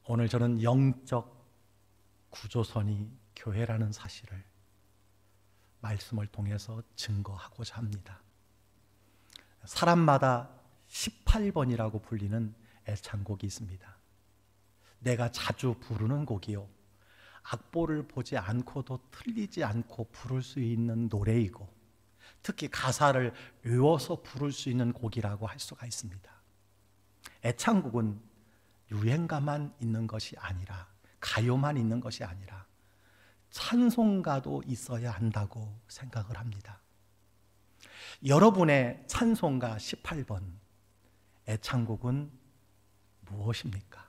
오늘 저는 영적 구조선이 교회라는 사실을 말씀을 통해서 증거하고자 합니다. 사람마다 18번이라고 불리는 애창곡이 있습니다. 내가 자주 부르는 곡이요, 악보를 보지 않고도 틀리지 않고 부를 수 있는 노래이고, 특히 가사를 외워서 부를 수 있는 곡이라고 할 수가 있습니다. 애창곡은 유행가만 있는 것이 아니라, 가요만 있는 것이 아니라 찬송가도 있어야 한다고 생각을 합니다. 여러분의 찬송가 18번 애창곡은 무엇입니까?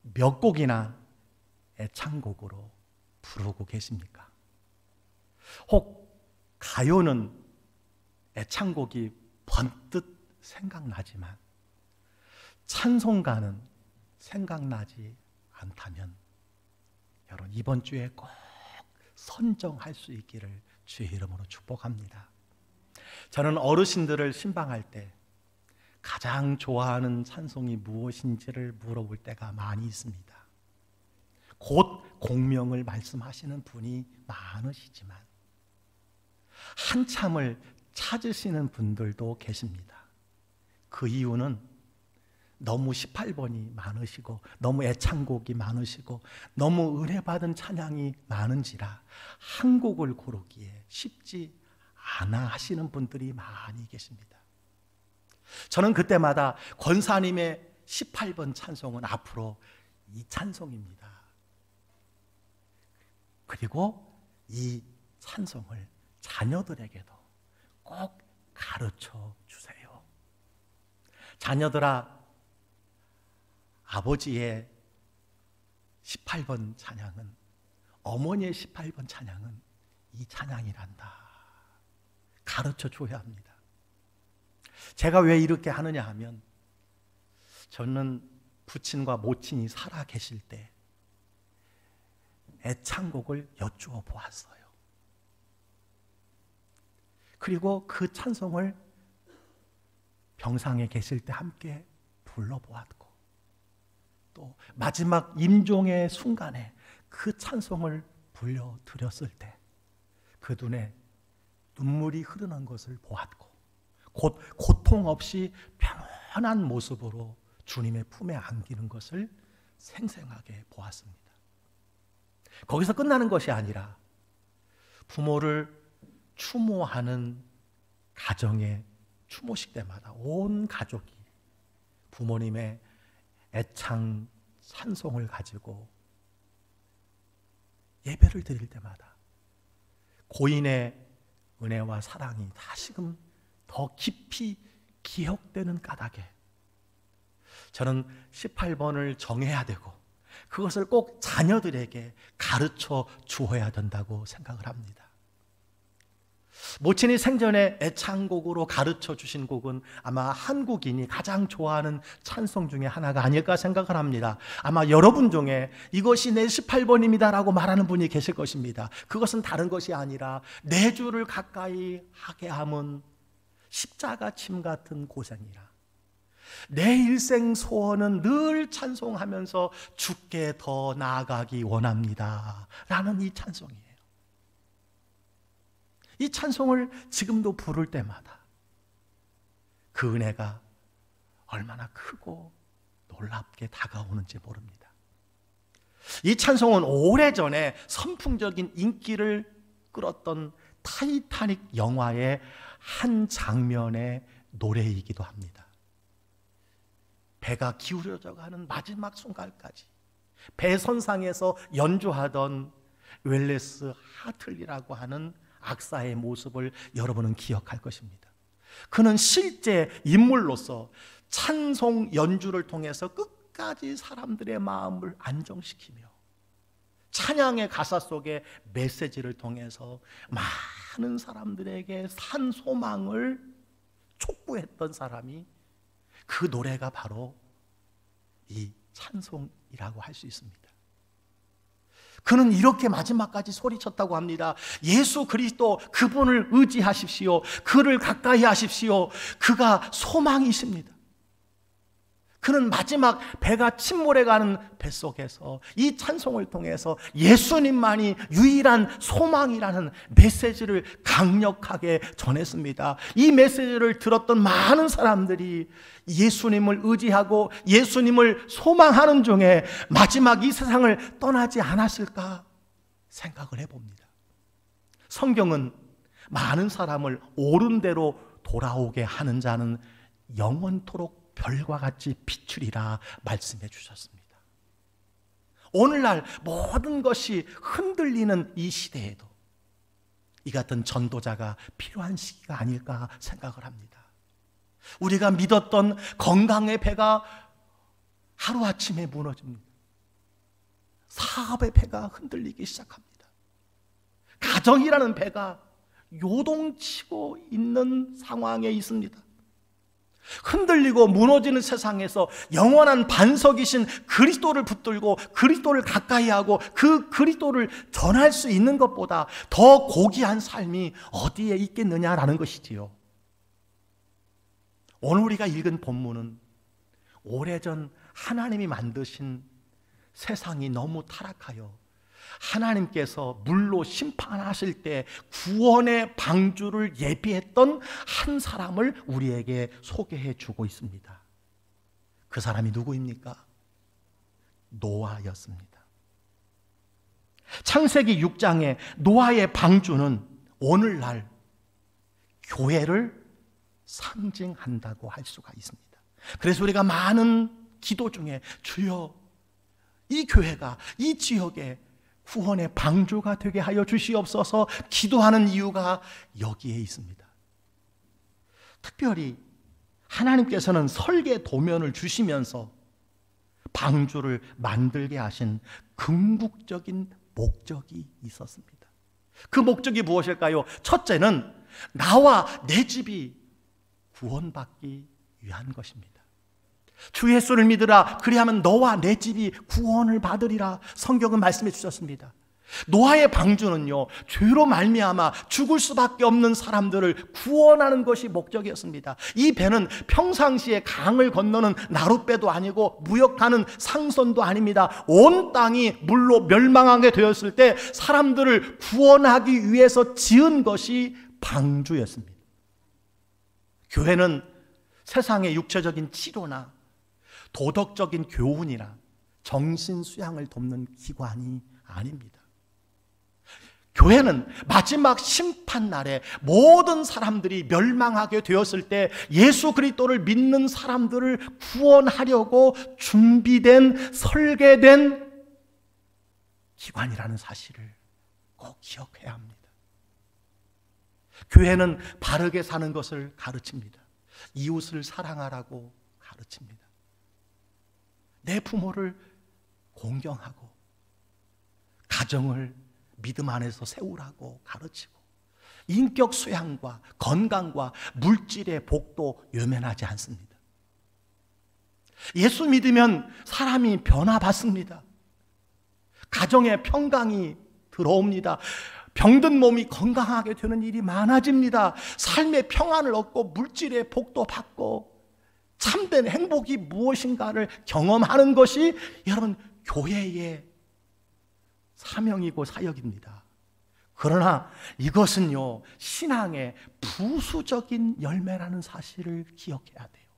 몇 곡이나 애창곡으로 부르고 계십니까? 혹 가요는 애창곡이 번뜩 생각나지만 찬송가는 생각나지 않다면 여러분, 이번 주에 꼭 선정할 수 있기를 주의 이름으로 축복합니다. 저는 어르신들을 신방할 때 가장 좋아하는 찬송이 무엇인지를 물어볼 때가 많이 있습니다. 곧 공명을 말씀하시는 분이 많으시지만 한참을 찾으시는 분들도 계십니다. 그 이유는 너무 18번이 많으시고 너무 애창곡이 많으시고 너무 은혜받은 찬양이 많은지라 한 곡을 고르기에 쉽지 않아 하시는 분들이 많이 계십니다. 저는 그때마다 권사님의 18번 찬송은 앞으로 이 찬송입니다. 그리고 이 찬송을 자녀들에게도 꼭 가르쳐 주세요. 자녀들아, 아버지의 18번 찬양은, 어머니의 18번 찬양은 이 찬양이란다. 가르쳐 줘야 합니다. 제가 왜 이렇게 하느냐 하면, 저는 부친과 모친이 살아 계실 때 애창곡을 여쭈어 보았어요. 그리고 그 찬송을 병상에 계실 때 함께 불러보았고, 또 마지막 임종의 순간에 그 찬송을 불려드렸을 때 그 눈에 눈물이 흐르는 것을 보았고, 곧 고통 없이 평안한 모습으로 주님의 품에 안기는 것을 생생하게 보았습니다. 거기서 끝나는 것이 아니라 부모를 추모하는 가정의 추모식 때마다 온 가족이 부모님의 애창 찬송을 가지고 예배를 드릴 때마다 고인의 은혜와 사랑이 다시금 더 깊이 기억되는 까닭에 저는 18번을 정해야 되고 그것을 꼭 자녀들에게 가르쳐 주어야 된다고 생각을 합니다. 모친이 생전에 애창곡으로 가르쳐 주신 곡은 아마 한국인이 가장 좋아하는 찬송 중에 하나가 아닐까 생각을 합니다. 아마 여러분 중에 이것이 내 18번입니다 라고 말하는 분이 계실 것입니다. 그것은 다른 것이 아니라 내 주를 가까이 하게 함은 십자가 침 같은 고생이라. 내 일생 소원은 늘 찬송하면서 주께 더 나아가기 원합니다 라는 이 찬송이에요. 이 찬송을 지금도 부를 때마다 그 은혜가 얼마나 크고 놀랍게 다가오는지 모릅니다. 이 찬송은 오래전에 선풍적인 인기를 끌었던 타이타닉 영화의 한 장면의 노래이기도 합니다. 배가 기울어져 가는 마지막 순간까지 배선상에서 연주하던 웰레스 하틀리라고 하는 악사의 모습을 여러분은 기억할 것입니다. 그는 실제 인물로서 찬송 연주를 통해서 끝까지 사람들의 마음을 안정시키며 찬양의 가사 속의 메시지를 통해서 많은 사람들에게 산 소망을 촉구했던 사람이, 그 노래가 바로 이 찬송이라고 할 수 있습니다. 그는 이렇게 마지막까지 소리쳤다고 합니다. 예수 그리스도, 그분을 의지하십시오. 그를 가까이 하십시오. 그가 소망이십니다. 그는 마지막 배가 침몰해가는 뱃속에서 이 찬송을 통해서 예수님만이 유일한 소망이라는 메시지를 강력하게 전했습니다. 이 메시지를 들었던 많은 사람들이 예수님을 의지하고 예수님을 소망하는 중에 마지막 이 세상을 떠나지 않았을까 생각을 해봅니다. 성경은 많은 사람을 옳은 대로 돌아오게 하는 자는 영원토록 별과 같이 비추리라 말씀해 주셨습니다. 오늘날 모든 것이 흔들리는 이 시대에도 이 같은 전도자가 필요한 시기가 아닐까 생각을 합니다. 우리가 믿었던 건강의 배가 하루아침에 무너집니다. 사업의 배가 흔들리기 시작합니다. 가정이라는 배가 요동치고 있는 상황에 있습니다. 흔들리고 무너지는 세상에서 영원한 반석이신 그리스도를 붙들고 그리스도를 가까이 하고 그 그리스도를 전할 수 있는 것보다 더 고귀한 삶이 어디에 있겠느냐라는 것이지요. 오늘 우리가 읽은 본문은 오래전 하나님이 만드신 세상이 너무 타락하여 하나님께서 물로 심판하실 때 구원의 방주를 예비했던 한 사람을 우리에게 소개해 주고 있습니다. 그 사람이 누구입니까? 노아였습니다. 창세기 6장의 노아의 방주는 오늘날 교회를 상징한다고 할 수가 있습니다. 그래서 우리가 많은 기도 중에 주여 이 교회가 이 지역에 구원의 방주가 되게 하여 주시옵소서 기도하는 이유가 여기에 있습니다. 특별히 하나님께서는 설계 도면을 주시면서 방주를 만들게 하신 궁극적인 목적이 있었습니다. 그 목적이 무엇일까요? 첫째는 나와 내 집이 구원받기 위한 것입니다. 주 예수를 믿으라 그리하면 너와 내 집이 구원을 받으리라 성경은 말씀해 주셨습니다. 노아의 방주는요 죄로 말미암아 죽을 수밖에 없는 사람들을 구원하는 것이 목적이었습니다. 이 배는 평상시에 강을 건너는 나룻배도 아니고 무역하는 상선도 아닙니다. 온 땅이 물로 멸망하게 되었을 때 사람들을 구원하기 위해서 지은 것이 방주였습니다. 교회는 세상의 육체적인 치료나 도덕적인 교훈이나 정신 수양을 돕는 기관이 아닙니다. 교회는 마지막 심판날에 모든 사람들이 멸망하게 되었을 때 예수 그리스도를 믿는 사람들을 구원하려고 준비된 설계된 기관이라는 사실을 꼭 기억해야 합니다. 교회는 바르게 사는 것을 가르칩니다. 이웃을 사랑하라고 가르칩니다. 내 부모를 공경하고 가정을 믿음 안에서 세우라고 가르치고 인격 수양과 건강과 물질의 복도 외면하지 않습니다. 예수 믿으면 사람이 변화받습니다. 가정에 평강이 들어옵니다. 병든 몸이 건강하게 되는 일이 많아집니다. 삶의 평안을 얻고 물질의 복도 받고 참된 행복이 무엇인가를 경험하는 것이 여러분 교회의 사명이고 사역입니다. 그러나 이것은요 신앙의 부수적인 열매라는 사실을 기억해야 돼요.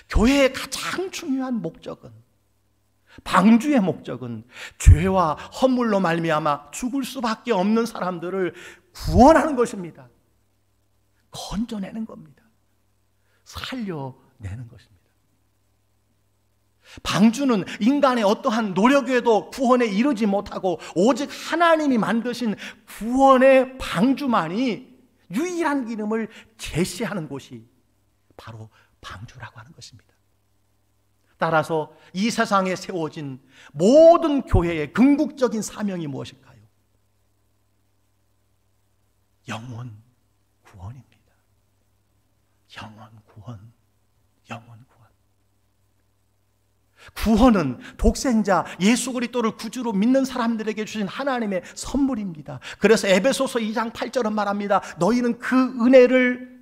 교회의 가장 중요한 목적은 방주의 목적은 죄와 허물로 말미암아 죽을 수밖에 없는 사람들을 구원하는 것입니다. 건져내는 겁니다. 살려내는 것입니다. 방주는 인간의 어떠한 노력에도 구원에 이르지 못하고 오직 하나님이 만드신 구원의 방주만이 유일한 이름을 제시하는 곳이 바로 방주라고 하는 것입니다. 따라서 이 세상에 세워진 모든 교회의 궁극적인 사명이 무엇일까요? 영원 구원입니다. 영원 구원, 영원 구원. 구원은 독생자 예수 그리스도를 구주로 믿는 사람들에게 주신 하나님의 선물입니다. 그래서 에베소서 2장 8절은 말합니다. 너희는 그 은혜를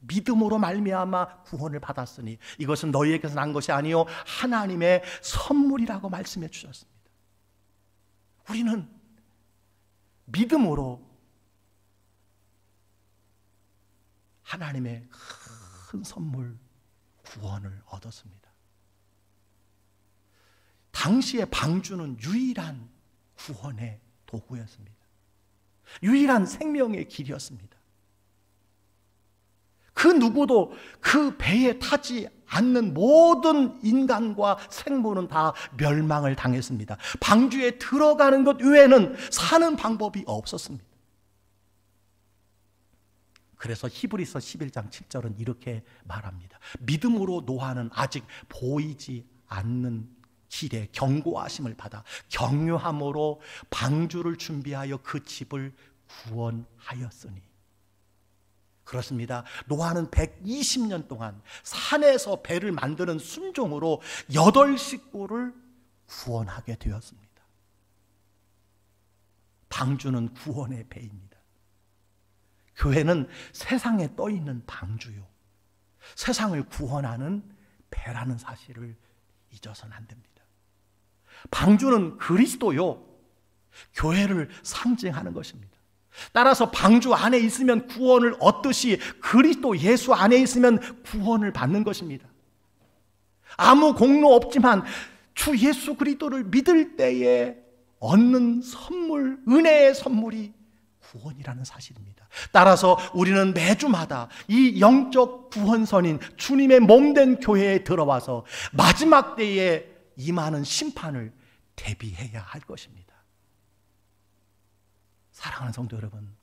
믿음으로 말미암아 구원을 받았으니 이것은 너희에게서 난 것이 아니요 하나님의 선물이라고 말씀해 주셨습니다. 우리는 믿음으로 하나님의 큰 선물 구원을 얻었습니다. 당시의 방주는 유일한 구원의 도구였습니다. 유일한 생명의 길이었습니다. 그 누구도 그 배에 타지 않는 모든 인간과 생물은 다 멸망을 당했습니다. 방주에 들어가는 것 외에는 사는 방법이 없었습니다. 그래서 히브리서 11장 7절은 이렇게 말합니다. 믿음으로 노아는 아직 보이지 않는 길에 경고하심을 받아 경유함으로 방주를 준비하여 그 집을 구원하였으니. 그렇습니다. 노아는 120년 동안 산에서 배를 만드는 순종으로 8식구를 구원하게 되었습니다. 방주는 구원의 배입니다. 교회는 세상에 떠있는 방주요, 세상을 구원하는 배라는 사실을 잊어서는 안 됩니다. 방주는 그리스도요, 교회를 상징하는 것입니다. 따라서 방주 안에 있으면 구원을 얻듯이 그리스도 예수 안에 있으면 구원을 받는 것입니다. 아무 공로 없지만 주 예수 그리스도를 믿을 때에 얻는 선물, 은혜의 선물이 구원이라는 사실입니다. 따라서 우리는 매주마다 이 영적 구원선인 주님의 몸된 교회에 들어와서 마지막 때에 임하는 심판을 대비해야 할 것입니다. 사랑하는 성도 여러분,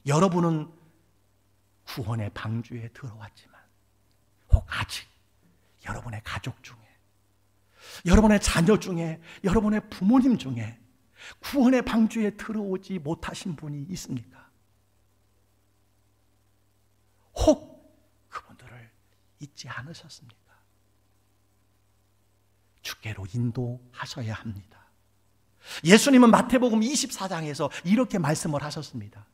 여러분은 구원의 방주에 들어왔지만 혹 아직 여러분의 가족 중에, 여러분의 자녀 중에, 여러분의 부모님 중에 구원의 방주에 들어오지 못하신 분이 있습니까? 혹 그분들을 잊지 않으셨습니까? 주께로 인도하셔야 합니다. 예수님은 마태복음 24장에서 이렇게 말씀을 하셨습니다.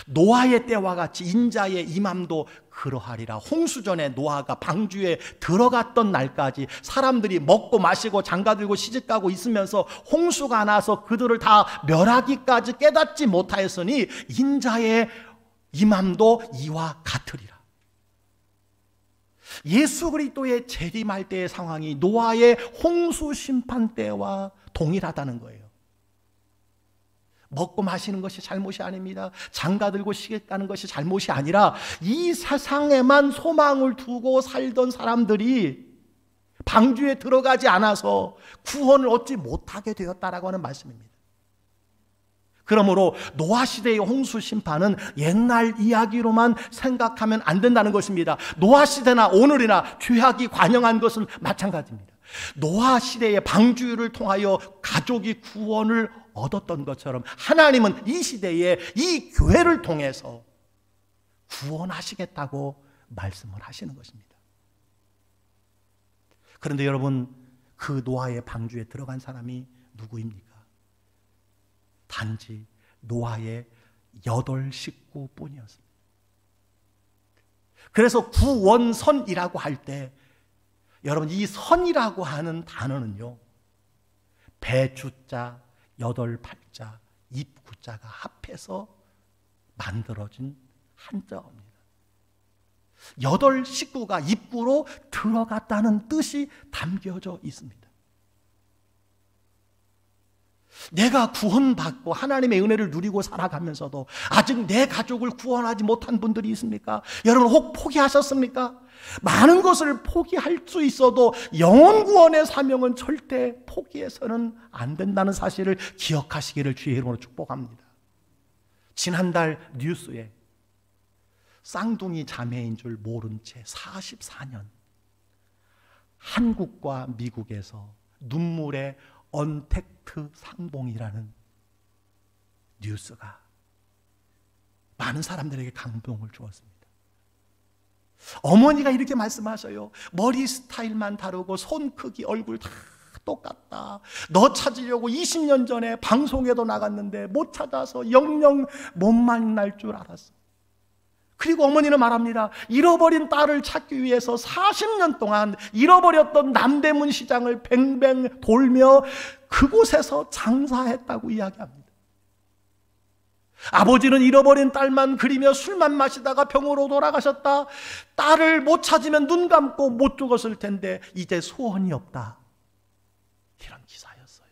노아의 때와 같이 인자의 임함도 그러하리라. 홍수전에 노아가 방주에 들어갔던 날까지 사람들이 먹고 마시고 장가들고 시집가고 있으면서 홍수가 나서 그들을 다 멸하기까지 깨닫지 못하였으니 인자의 임함도 이와 같으리라. 예수 그리스도의 재림할 때의 상황이 노아의 홍수 심판 때와 동일하다는 거예요. 먹고 마시는 것이 잘못이 아닙니다. 장가들고 시집가는 것이 잘못이 아니라 이 세상에만 소망을 두고 살던 사람들이 방주에 들어가지 않아서 구원을 얻지 못하게 되었다라고 하는 말씀입니다. 그러므로 노아 시대의 홍수 심판은 옛날 이야기로만 생각하면 안 된다는 것입니다. 노아 시대나 오늘이나 죄악이 관영한 것은 마찬가지입니다. 노아 시대의 방주를 통하여 가족이 구원을 얻었던 것처럼 하나님은 이 시대에 이 교회를 통해서 구원하시겠다고 말씀을 하시는 것입니다. 그런데 여러분, 그 노아의 방주에 들어간 사람이 누구입니까? 단지 노아의 8식구뿐이었습니다. 그래서 구원선이라고 할 때 여러분, 이 선이라고 하는 단어는요, 배주자, 8팔자, 입구자가 합해서 만들어진 한자어입니다. 8식구가 입구로 들어갔다는 뜻이 담겨져 있습니다. 내가 구원받고 하나님의 은혜를 누리고 살아가면서도 아직 내 가족을 구원하지 못한 분들이 있습니까? 여러분, 혹 포기하셨습니까? 많은 것을 포기할 수 있어도 영혼 구원의 사명은 절대 포기해서는 안 된다는 사실을 기억하시기를 주의 이름으로 축복합니다. 지난달 뉴스에 쌍둥이 자매인 줄 모른 채 44년 한국과 미국에서 눈물의 언택트 상봉이라는 뉴스가 많은 사람들에게 감동을 주었습니다. 어머니가 이렇게 말씀하셔요. 머리 스타일만 다르고 손 크기, 얼굴 다 똑같다. 너 찾으려고 20년 전에 방송에도 나갔는데 못 찾아서 영영 못 만날 줄 알았어. 그리고 어머니는 말합니다. 잃어버린 딸을 찾기 위해서 40년 동안 잃어버렸던 남대문 시장을 뱅뱅 돌며 그곳에서 장사했다고 이야기합니다. 아버지는 잃어버린 딸만 그리며 술만 마시다가 병으로 돌아가셨다. 딸을 못 찾으면 눈 감고 못 죽었을 텐데 이제 소원이 없다. 이런 기사였어요.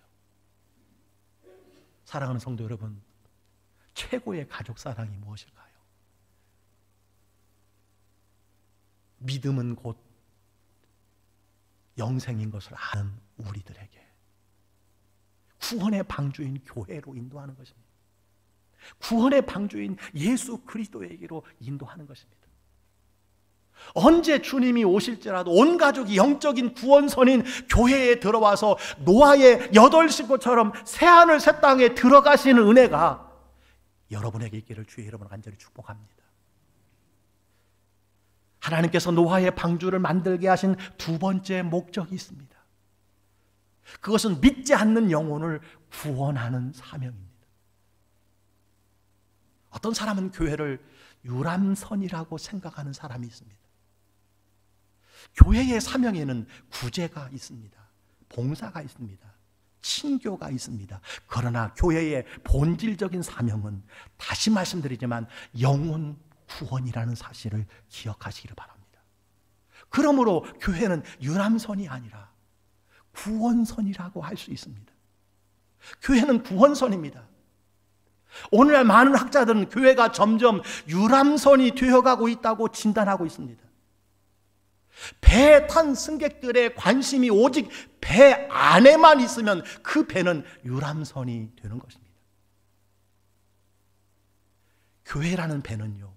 사랑하는 성도 여러분, 최고의 가족 사랑이 무엇일까요? 믿음은 곧 영생인 것을 아는 우리들에게 구원의 방주인 교회로 인도하는 것입니다. 구원의 방주인 예수 그리스도에게로 인도하는 것입니다. 언제 주님이 오실지라도 온 가족이 영적인 구원선인 교회에 들어와서 노아의 8식구처럼 새하늘 새 땅에 들어가시는 은혜가 여러분에게 있기를 주의 이름으로 간절히 축복합니다. 하나님께서 노아의 방주를 만들게 하신 두 번째 목적이 있습니다. 그것은 믿지 않는 영혼을 구원하는 사명입니다. 어떤 사람은 교회를 유람선이라고 생각하는 사람이 있습니다. 교회의 사명에는 구제가 있습니다. 봉사가 있습니다. 친교가 있습니다. 그러나 교회의 본질적인 사명은 다시 말씀드리지만 영혼 구원이라는 사실을 기억하시기를 바랍니다. 그러므로 교회는 유람선이 아니라 구원선이라고 할 수 있습니다. 교회는 구원선입니다. 오늘날 많은 학자들은 교회가 점점 유람선이 되어가고 있다고 진단하고 있습니다. 배에 탄 승객들의 관심이 오직 배 안에만 있으면 그 배는 유람선이 되는 것입니다. 교회라는 배는요,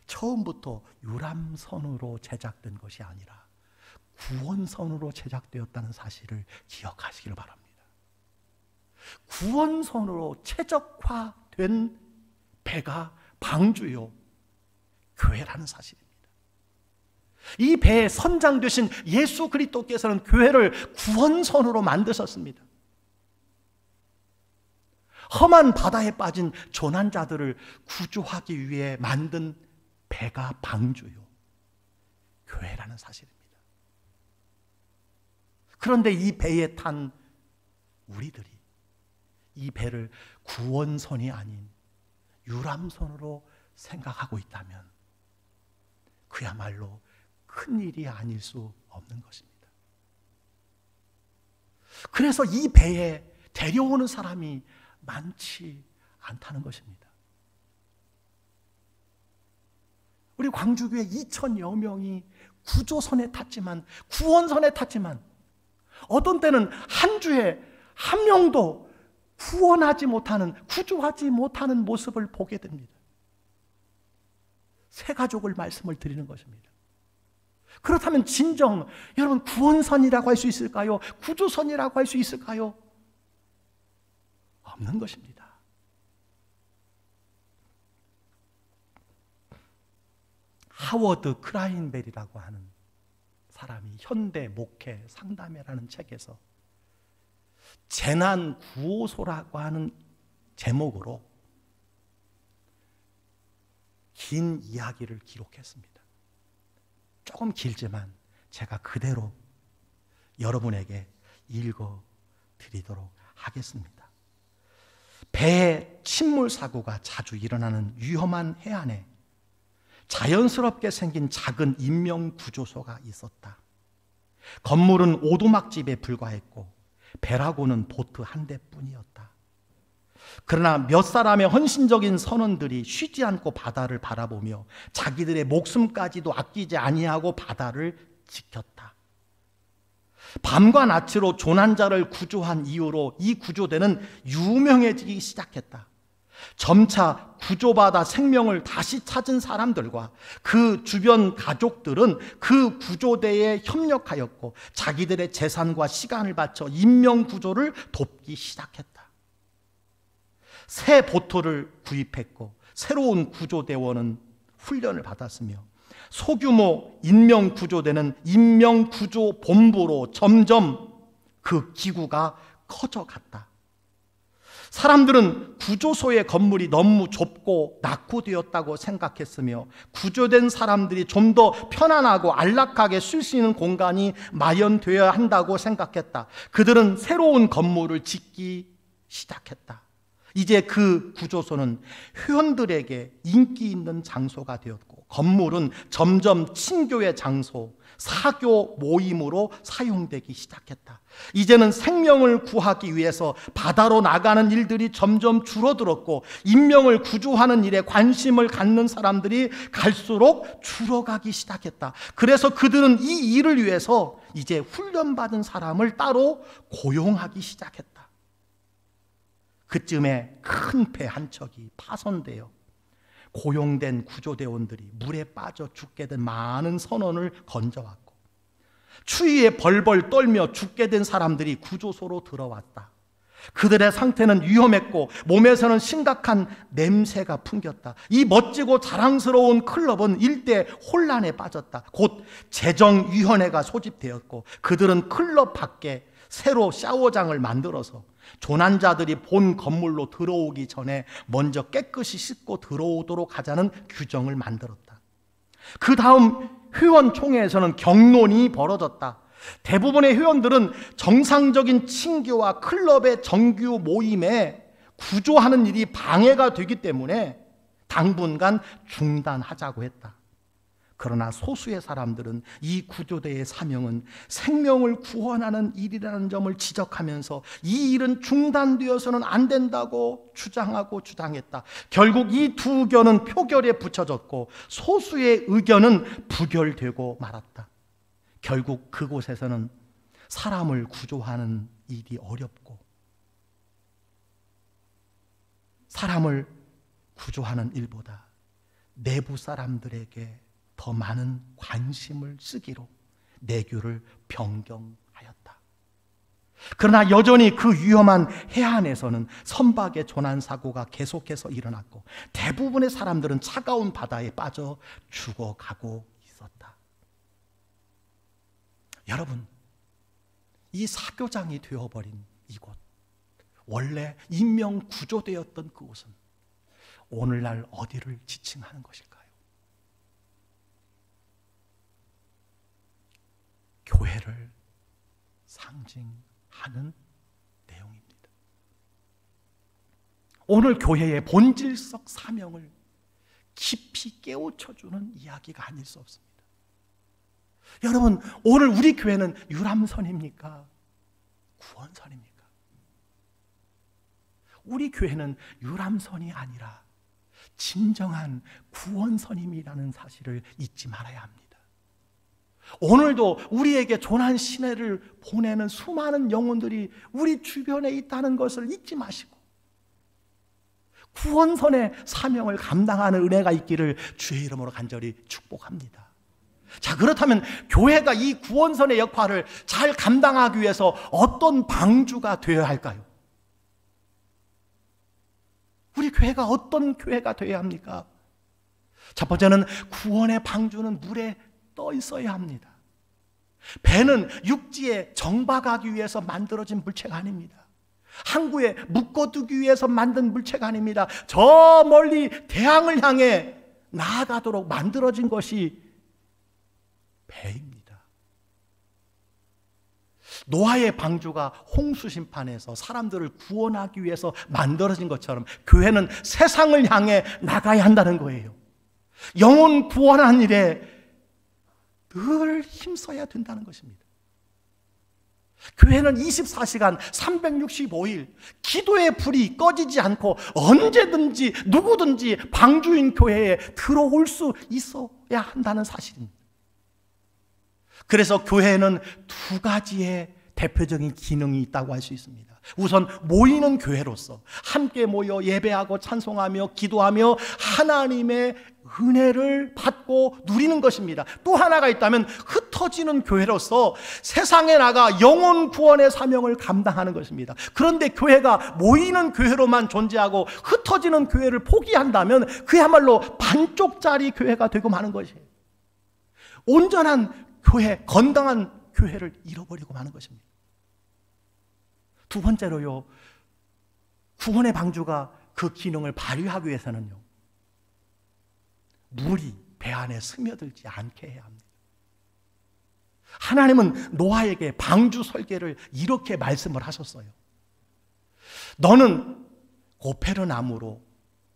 처음부터 유람선으로 제작된 것이 아니라 구원선으로 제작되었다는 사실을 기억하시기를 바랍니다. 구원선으로 최적화된 배가 방주요 교회라는 사실입니다. 이 배의 선장 되신 예수 그리스도께서는 교회를 구원선으로 만드셨습니다. 험한 바다에 빠진 조난자들을 구조하기 위해 만든 배가 방주요 교회라는 사실입니다. 그런데 이 배에 탄 우리들이 이 배를 구원선이 아닌 유람선으로 생각하고 있다면 그야말로 큰일이 아닐 수 없는 것입니다. 그래서 이 배에 데려오는 사람이 많지 않다는 것입니다. 우리 광주교회 2,000여 명이 구조선에 탔지만, 구원선에 탔지만 어떤 때는 한 주에 한 명도 구원하지 못하는, 구조하지 못하는 모습을 보게 됩니다. 새 가족을 말씀을 드리는 것입니다. 그렇다면 진정 여러분 구원선이라고 할 수 있을까요? 구조선이라고 할 수 있을까요? 없는 것입니다. 하워드 크라인벨이라고 하는 사람이 현대 목회 상담회라는 책에서 재난 구호소라고 하는 제목으로 긴 이야기를 기록했습니다. 조금 길지만 제가 그대로 여러분에게 읽어 드리도록 하겠습니다. 배의 침몰 사고가 자주 일어나는 위험한 해안에 자연스럽게 생긴 작은 인명구조소가 있었다. 건물은 오두막집에 불과했고 배라고는 보트 한 대뿐이었다. 그러나 몇 사람의 헌신적인 선원들이 쉬지 않고 바다를 바라보며 자기들의 목숨까지도 아끼지 아니하고 바다를 지켰다. 밤과 낮으로 조난자를 구조한 이후로 이 구조대는 유명해지기 시작했다. 점차 구조받아 생명을 다시 찾은 사람들과 그 주변 가족들은 그 구조대에 협력하였고 자기들의 재산과 시간을 바쳐 인명구조를 돕기 시작했다. 새 보트를 구입했고 새로운 구조대원은 훈련을 받았으며 소규모 인명구조대는 인명구조본부로 점점 그 기구가 커져갔다. 사람들은 구조소의 건물이 너무 좁고 낙후되었다고 생각했으며 구조된 사람들이 좀 더 편안하고 안락하게 쉴 수 있는 공간이 마련되어야 한다고 생각했다. 그들은 새로운 건물을 짓기 시작했다. 이제 그 구조소는 회원들에게 인기 있는 장소가 되었고 건물은 점점 친교의 장소, 사교 모임으로 사용되기 시작했다. 이제는 생명을 구하기 위해서 바다로 나가는 일들이 점점 줄어들었고 인명을 구조하는 일에 관심을 갖는 사람들이 갈수록 줄어가기 시작했다. 그래서 그들은 이 일을 위해서 이제 훈련받은 사람을 따로 고용하기 시작했다. 그쯤에 큰 배 한 척이 파손되어 고용된 구조대원들이 물에 빠져 죽게 된 많은 선원을 건져왔고 추위에 벌벌 떨며 죽게 된 사람들이 구조소로 들어왔다. 그들의 상태는 위험했고 몸에서는 심각한 냄새가 풍겼다. 이 멋지고 자랑스러운 클럽은 일대 혼란에 빠졌다. 곧 재정위원회가 소집되었고 그들은 클럽 밖에 새로 샤워장을 만들어서 조난자들이 본 건물로 들어오기 전에 먼저 깨끗이 씻고 들어오도록 하자는 규정을 만들었다. 그 다음 회원총회에서는 격론이 벌어졌다. 대부분의 회원들은 정상적인 친교와 클럽의 정규 모임에 구조하는 일이 방해가 되기 때문에 당분간 중단하자고 했다. 그러나 소수의 사람들은 이 구조대의 사명은 생명을 구원하는 일이라는 점을 지적하면서 이 일은 중단되어서는 안 된다고 주장했다. 결국 이 두 의견은 표결에 붙여졌고 소수의 의견은 부결되고 말았다. 결국 그곳에서는 사람을 구조하는 일이 어렵고 사람을 구조하는 일보다 내부 사람들에게 더 많은 관심을 쓰기로 내교를 변경하였다. 그러나 여전히 그 위험한 해안에서는 선박의 조난 사고가 계속해서 일어났고 대부분의 사람들은 차가운 바다에 빠져 죽어가고 있었다. 여러분, 이 사교장이 되어버린 이곳, 원래 인명 구조되었던 그곳은 오늘날 어디를 지칭하는 것일까요? 교회를 상징하는 내용입니다. 오늘 교회의 본질적 사명을 깊이 깨우쳐주는 이야기가 아닐 수 없습니다. 여러분, 오늘 우리 교회는 유람선입니까? 구원선입니까? 우리 교회는 유람선이 아니라 진정한 구원선임이라는 사실을 잊지 말아야 합니다. 오늘도 우리에게 조난 시내를 보내는 수많은 영혼들이 우리 주변에 있다는 것을 잊지 마시고 구원선의 사명을 감당하는 은혜가 있기를 주의 이름으로 간절히 축복합니다. 자, 그렇다면 교회가 이 구원선의 역할을 잘 감당하기 위해서 어떤 방주가 되어야 할까요? 우리 교회가 어떤 교회가 되어야 합니까? 첫 번째는 구원의 방주는 물에 떠 있어야 합니다. 배는 육지에 정박하기 위해서 만들어진 물체가 아닙니다. 항구에 묶어두기 위해서 만든 물체가 아닙니다. 저 멀리 대항을 향해 나아가도록 만들어진 것이 배입니다. 노아의 방주가 홍수 심판에서 사람들을 구원하기 위해서 만들어진 것처럼 교회는 세상을 향해 나가야 한다는 거예요. 영혼 구원하는 일에 늘 힘써야 된다는 것입니다. 교회는 24시간 365일 기도의 불이 꺼지지 않고 언제든지 누구든지 방주인 교회에 들어올 수 있어야 한다는 사실입니다. 그래서 교회에는 두 가지의 대표적인 기능이 있다고 할 수 있습니다. 우선 모이는 교회로서 함께 모여 예배하고 찬송하며 기도하며 하나님의 은혜를 받고 누리는 것입니다. 또 하나가 있다면 흩어지는 교회로서 세상에 나가 영혼 구원의 사명을 감당하는 것입니다. 그런데 교회가 모이는 교회로만 존재하고 흩어지는 교회를 포기한다면 그야말로 반쪽짜리 교회가 되고 마는 것이에요. 온전한 교회, 건강한 교회를 잃어버리고 마는 것입니다. 두 번째로요, 구원의 방주가 그 기능을 발휘하기 위해서는요, 물이 배 안에 스며들지 않게 해야 합니다. 하나님은 노아에게 방주 설계를 이렇게 말씀을 하셨어요. 너는 고페르 나무로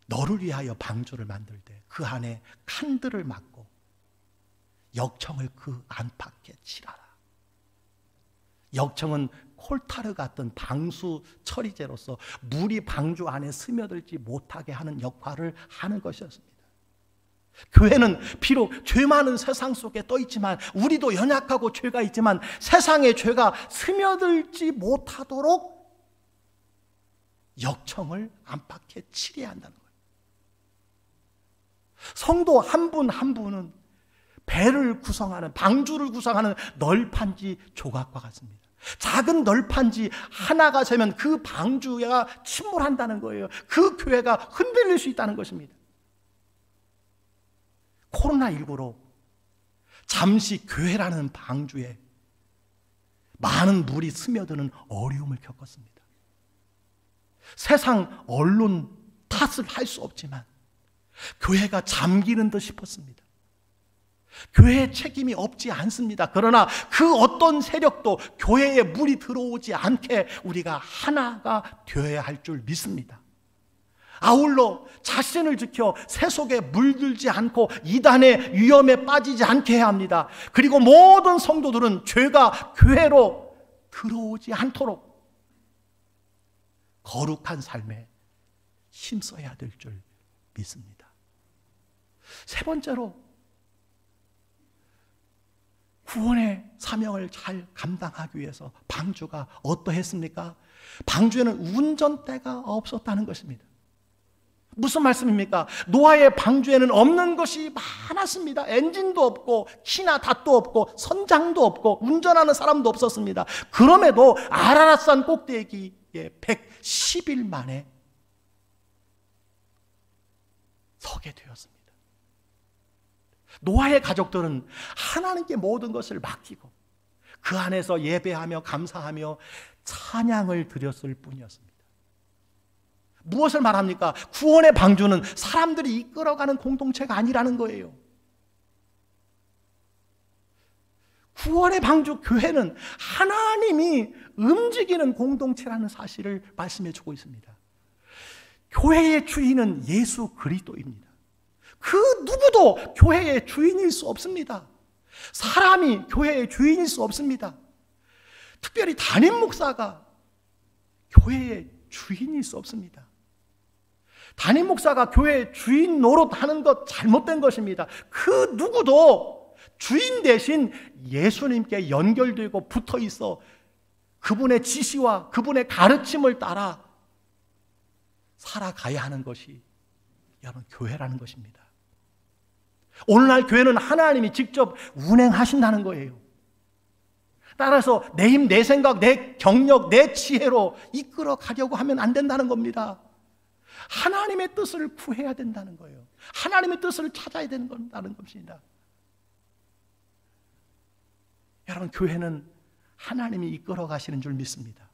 너를 위하여 방주를 만들 때 그 안에 칸들을 막고 역청을 그 안팎에 칠하라. 역청은 콜타르 같은 방수 처리제로서 물이 방주 안에 스며들지 못하게 하는 역할을 하는 것이었습니다. 교회는 비록 죄 많은 세상 속에 떠 있지만, 우리도 연약하고 죄가 있지만 세상의 죄가 스며들지 못하도록 역청을 안팎에 칠해야 한다는 거예요. 성도 한 분 한 분은 배를 구성하는, 방주를 구성하는 널판지 조각과 같습니다. 작은 널판지 하나가 세면 그 방주가 침몰한다는 거예요. 그 교회가 흔들릴 수 있다는 것입니다. 코로나19로 잠시 교회라는 방주에 많은 물이 스며드는 어려움을 겪었습니다. 세상 언론 탓을 할 수 없지만 교회가 잠기는 듯 싶었습니다. 교회의 책임이 없지 않습니다. 그러나 그 어떤 세력도 교회에 물이 들어오지 않게 우리가 하나가 되어야 할 줄 믿습니다. 아울러 자신을 지켜 새 속에 물들지 않고 이단의 위험에 빠지지 않게 해야 합니다. 그리고 모든 성도들은 죄가 교회로 들어오지 않도록 거룩한 삶에 힘써야 될 줄 믿습니다. 세 번째로, 구원의 사명을 잘 감당하기 위해서 방주가 어떠했습니까? 방주에는 운전대가 없었다는 것입니다. 무슨 말씀입니까? 노아의 방주에는 없는 것이 많았습니다. 엔진도 없고 키나 닷도 없고 선장도 없고 운전하는 사람도 없었습니다. 그럼에도 아라랏산 꼭대기에 110일 만에 서게 되었습니다. 노아의 가족들은 하나님께 모든 것을 맡기고 그 안에서 예배하며 감사하며 찬양을 드렸을 뿐이었습니다. 무엇을 말합니까? 구원의 방주는 사람들이 이끌어가는 공동체가 아니라는 거예요. 구원의 방주 교회는 하나님이 움직이는 공동체라는 사실을 말씀해 주고 있습니다. 교회의 주인은 예수 그리스도입니다. 그 누구도 교회의 주인일 수 없습니다. 사람이 교회의 주인일 수 없습니다. 특별히 담임 목사가 교회의 주인일 수 없습니다. 담임 목사가 교회의 주인 노릇하는 것 잘못된 것입니다. 그 누구도 주인 대신 예수님께 연결되고 붙어 있어 그분의 지시와 그분의 가르침을 따라 살아가야 하는 것이 여러분 교회라는 것입니다. 오늘날 교회는 하나님이 직접 운행하신다는 거예요. 따라서 내 힘, 내 생각, 내 경력, 내 지혜로 이끌어 가려고 하면 안 된다는 겁니다. 하나님의 뜻을 구해야 된다는 거예요. 하나님의 뜻을 찾아야 된다는 것입니다. 여러분, 교회는 하나님이 이끌어 가시는 줄 믿습니다.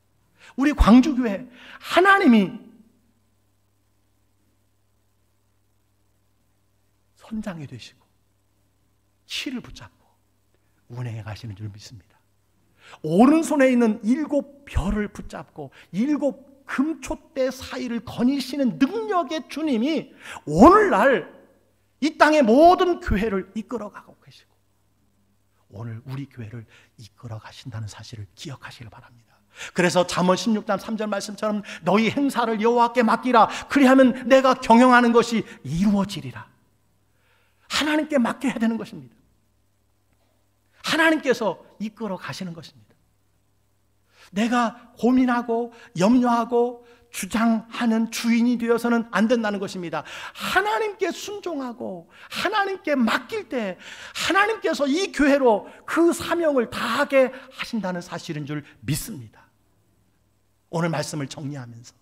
우리 광주교회 하나님이 선장이 되시고 키를 붙잡고 운행해 가시는 줄 믿습니다. 오른손에 있는 7별을 붙잡고 7 금초대 사이를 거니시는 능력의 주님이 오늘날 이 땅의 모든 교회를 이끌어가고 계시고 오늘 우리 교회를 이끌어 가신다는 사실을 기억하시길 바랍니다. 그래서 잠언 16장 3절 말씀처럼 너희 행사를 여호와께 맡기라. 그리하면 내가 경영하는 것이 이루어지리라. 하나님께 맡겨야 되는 것입니다. 하나님께서 이끌어 가시는 것입니다. 내가 고민하고 염려하고 주장하는 주인이 되어서는 안 된다는 것입니다. 하나님께 순종하고 하나님께 맡길 때 하나님께서 이 교회로 그 사명을 다하게 하신다는 사실인 줄 믿습니다. 오늘 말씀을 정리하면서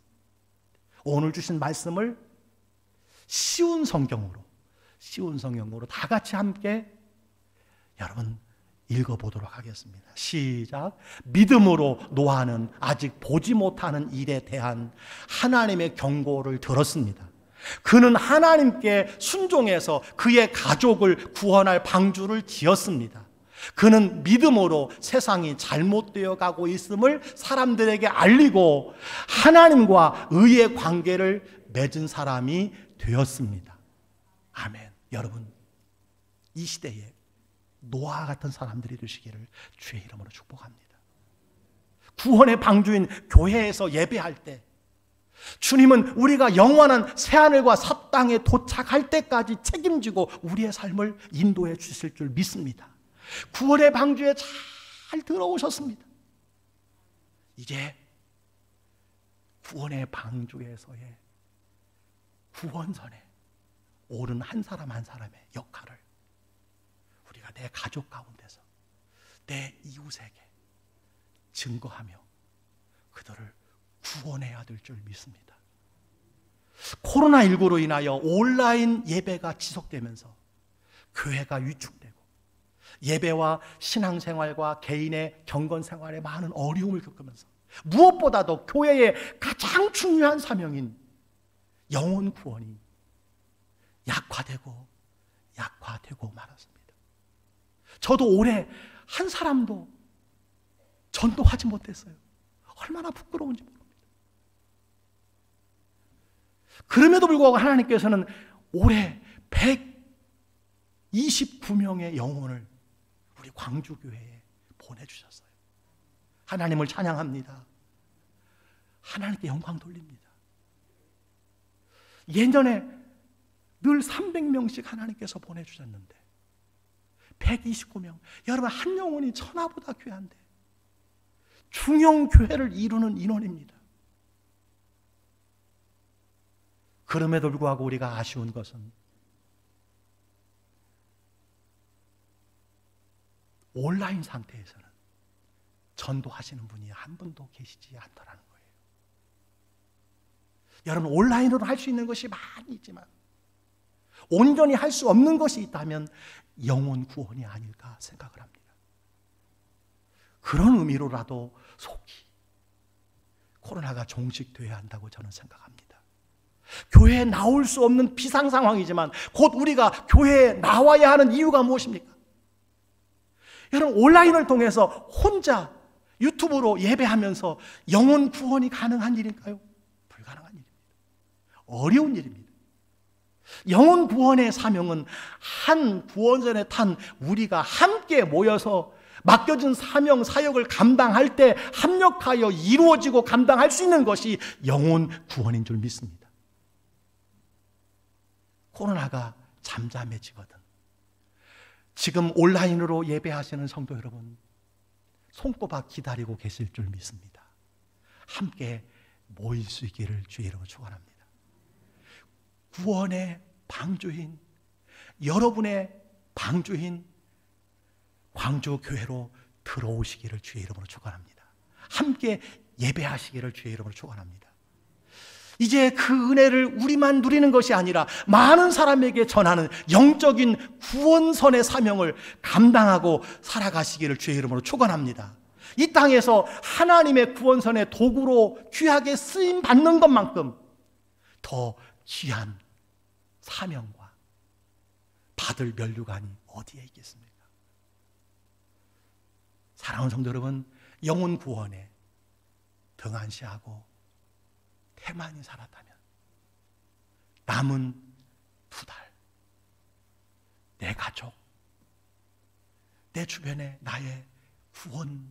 오늘 주신 말씀을 쉬운 성경으로 다 같이 함께 여러분 읽어보도록 하겠습니다. 시작. 믿음으로 노아는 아직 보지 못하는 일에 대한 하나님의 경고를 들었습니다. 그는 하나님께 순종해서 그의 가족을 구원할 방주를 지었습니다. 그는 믿음으로 세상이 잘못되어 가고 있음을 사람들에게 알리고 하나님과 의의 관계를 맺은 사람이 되었습니다. 아멘. 여러분, 이 시대에 노아 같은 사람들이 되시기를 주의 이름으로 축복합니다. 구원의 방주인 교회에서 예배할 때 주님은 우리가 영원한 새하늘과 새 땅에 도착할 때까지 책임지고 우리의 삶을 인도해 주실 줄 믿습니다. 구원의 방주에 잘 들어오셨습니다. 이제 구원의 방주에서의 구원선에 오른 한 사람 한 사람의 역할을 우리가 내 가족 가운데서 내 이웃에게 증거하며 그들을 구원해야 될 줄 믿습니다. 코로나19로 인하여 온라인 예배가 지속되면서 교회가 위축되고 예배와 신앙생활과 개인의 경건생활에 많은 어려움을 겪으면서 무엇보다도 교회의 가장 중요한 사명인 영혼 구원이 약화되고 말았습니다. 저도 올해 한 사람도 전도하지 못했어요. 얼마나 부끄러운지 모릅니다. 그럼에도 불구하고 하나님께서는 올해 129명의 영혼을 우리 광주교회에 보내주셨어요. 하나님을 찬양합니다. 하나님께 영광 돌립니다. 예전에 늘 300명씩 하나님께서 보내주셨는데 129명, 여러분 한 영혼이 천하보다 귀한데 중형교회를 이루는 인원입니다. 그럼에도 불구하고 우리가 아쉬운 것은 온라인 상태에서는 전도하시는 분이 한 분도 계시지 않더라는 거예요. 여러분, 온라인으로 할 수 있는 것이 많이 있지만 온전히 할 수 없는 것이 있다면 영혼 구원이 아닐까 생각을 합니다. 그런 의미로라도 속히 코로나가 종식되어야 한다고 저는 생각합니다. 교회에 나올 수 없는 비상 상황이지만 곧 우리가 교회에 나와야 하는 이유가 무엇입니까? 여러분, 온라인을 통해서 혼자 유튜브로 예배하면서 영혼 구원이 가능한 일일까요? 불가능한 일입니다. 어려운 일입니다. 영혼 구원의 사명은 한 구원전에 탄 우리가 함께 모여서 맡겨진 사명, 사역을 감당할 때 합력하여 이루어지고 감당할 수 있는 것이 영혼 구원인 줄 믿습니다. 코로나가 잠잠해지거든 지금 온라인으로 예배하시는 성도 여러분, 손꼽아 기다리고 계실 줄 믿습니다. 함께 모일 수 있기를 주의 이름으로 축원합니다. 구원의 방주인, 여러분의 방주인 광주교회로 들어오시기를 주의 이름으로 축원합니다. 함께 예배하시기를 주의 이름으로 축원합니다. 이제 그 은혜를 우리만 누리는 것이 아니라 많은 사람에게 전하는 영적인 구원선의 사명을 감당하고 살아가시기를 주의 이름으로 축원합니다. 이 땅에서 하나님의 구원선의 도구로 귀하게 쓰임 받는 것만큼 더 귀한 사명과 받을 면류관이 어디에 있겠습니까? 사랑하는 성도 여러분, 영혼 구원에 등한시하고 태만히 살았다면 남은 2달 내 가족, 내 주변에 나의 구원의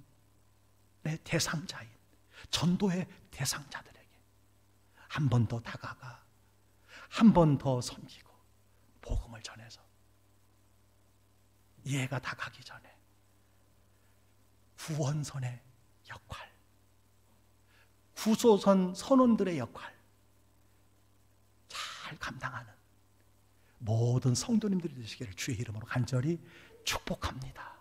대상자인 전도의 대상자들에게 한 번 더 다가가 한 번 더 섬기고 복음을 전해서 이해가 다 가기 전에 구원선의 역할, 구소선 선원들의 역할 잘 감당하는 모든 성도님들이 되시기를 주의 이름으로 간절히 축복합니다.